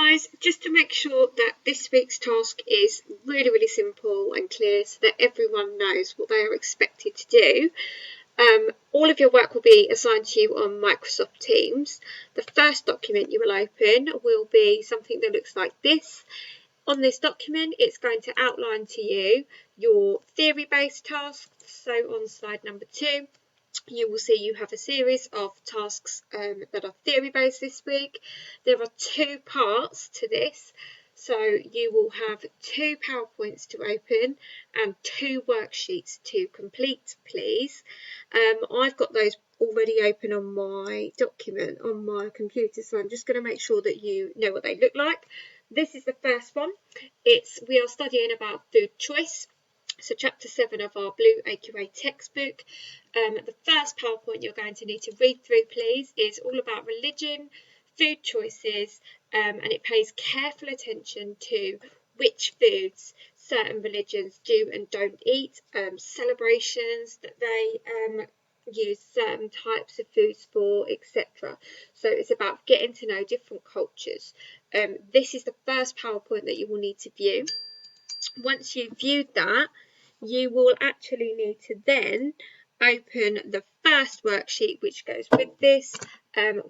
guys, just to make sure that this week's task is really, really simple and clear so that everyone knows what they are expected to do, all of your work will be assigned to you on Microsoft Teams. The first document you will open will be something that looks like this. On this document, it's going to outline to you your theory-based tasks. So on slide number 2, you will see you have a series of tasks that are theory-based this week. There are 2 parts to this. So you will have 2 PowerPoints to open and 2 worksheets to complete, please. I've got those already open on my document on my computer, so I'm just going to make sure that you know what they look like. This is the first one. We are studying about food choice. So chapter 7 of our Blue AQA textbook. The first PowerPoint you're going to need to read through, please, is all about religion, food choices, and it pays careful attention to which foods certain religions do and don't eat, celebrations that they use certain types of foods for, etc. So it's about getting to know different cultures. This is the first PowerPoint that you will need to view. Once you've viewed that, you will actually need to then open the first worksheet which goes with this,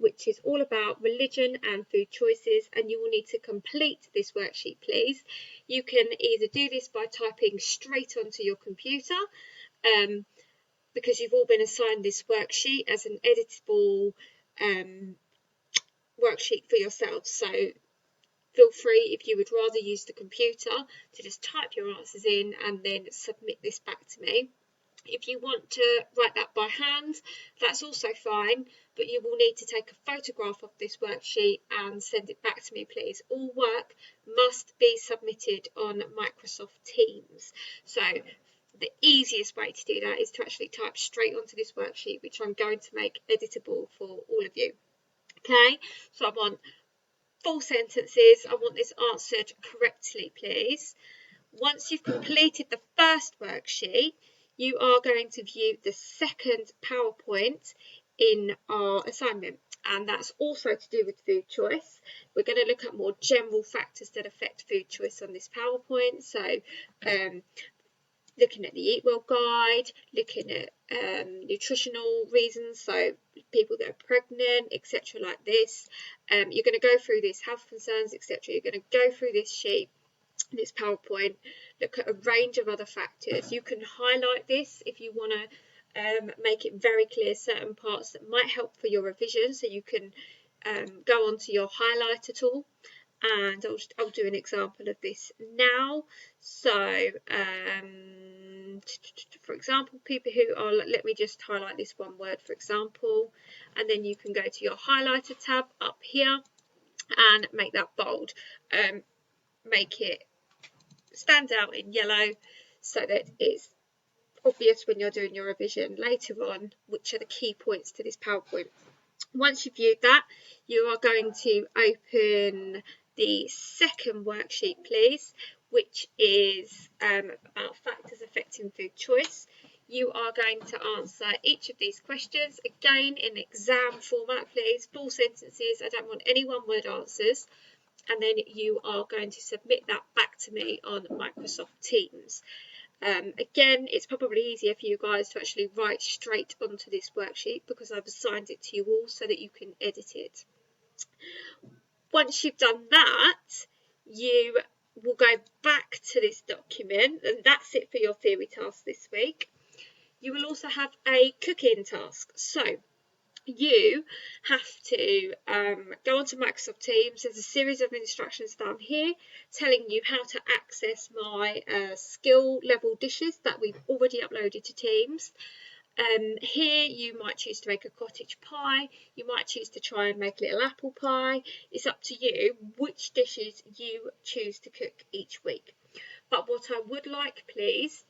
which is all about religion and food choices, and you will need to complete this worksheet, please. You can either do this by typing straight onto your computer, because you've all been assigned this worksheet as an editable worksheet for yourselves. So feel free, if you would rather use the computer, to just type your answers in and then submit this back to me. If you want to write that by hand, that's also fine, but you will need to take a photograph of this worksheet and send it back to me, please. All work must be submitted on Microsoft Teams. So the easiest way to do that is to actually type straight onto this worksheet, which I'm going to make editable for all of you. Okay, so I want full sentences. I want this answered correctly, please. Once you've completed the first worksheet, you are going to view the second PowerPoint in our assignment, and that's also to do with food choice. We're going to look at more general factors that affect food choice on this PowerPoint. So looking at the Eat Well guide, looking at nutritional reasons, so people that are pregnant, etc. like this. You're going to go through this health concerns, etc. You're going to go through this sheet, this PowerPoint, look at a range of other factors. You can highlight this if you want to make it very clear certain parts that might help for your revision, so you can go onto your highlighter tool, and I'll do an example of this now. So for example, people who are, let me just highlight this one word for example, and then you can go to your highlighter tab up here and make that bold, make it stand out in yellow so that it's obvious when you're doing your revision later on which are the key points to this PowerPoint. Once you've viewed that, you are going to open the second worksheet, please, which is about factors affecting food choice. You are going to answer each of these questions, again in exam format, please, full sentences. I don't want any one-word answers. And then you are going to submit that back to me on Microsoft Teams. Again, it's probably easier for you guys to actually write straight onto this worksheet because I've assigned it to you all so that you can edit it. Once you've done that, you will go back to this document, and that's it for your theory task this week. You will also have a cooking task. So you have to go onto Microsoft Teams. There's a series of instructions down here telling you how to access my skill level dishes that we've already uploaded to Teams. Here you might choose to make a cottage pie, you might choose to try and make a little apple pie. It's up to you which dishes you choose to cook each week. But what I would like, please,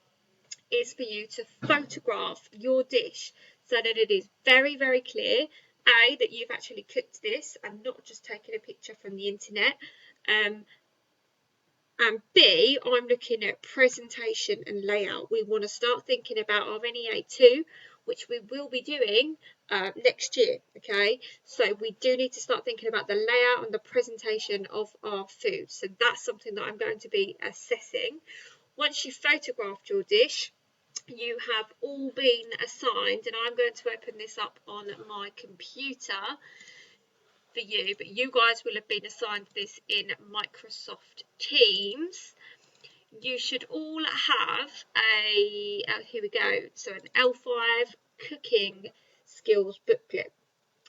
is for you to photograph your dish so that it is very, very clear, A, that you've actually cooked this and not just taken a picture from the internet, and B, I'm looking at presentation and layout. We want to start thinking about our NEA2, which we will be doing next year. Okay, so we do need to start thinking about the layout and the presentation of our food. So that's something that I'm going to be assessing. Once you've photographed your dish, you have all been assigned, and I'm going to open this up on my computer for you, but you guys will have been assigned this in Microsoft Teams. You should all have here we go, so an L5 cooking skills booklet.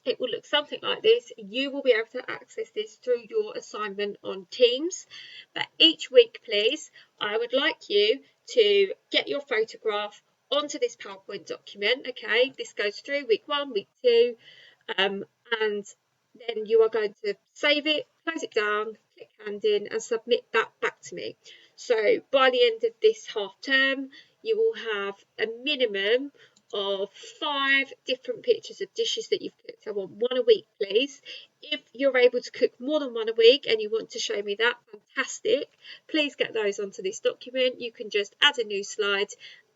It will look something like this. You will be able to access this through your assignment on Teams. But each week, please, I would like you to get your photograph onto this PowerPoint document. Okay, this goes through week 1, week 2, and then you are going to save it, close it down, click hand in, and submit that back to me. So by the end of this half term, you will have a minimum of 5 different pictures of dishes that you've cooked. I want 1 a week, please. If you're able to cook more than 1 a week and you want to show me that, fantastic. Please get those onto this document. You can just add a new slide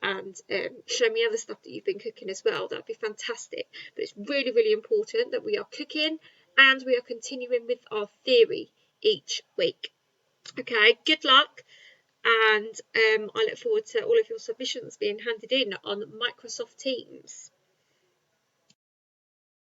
and show me other stuff that you've been cooking as well. That'd be fantastic. But it's really, really important that we are cooking and we are continuing with our theory each week. Okay, good luck. And I look forward to all of your submissions being handed in on Microsoft Teams.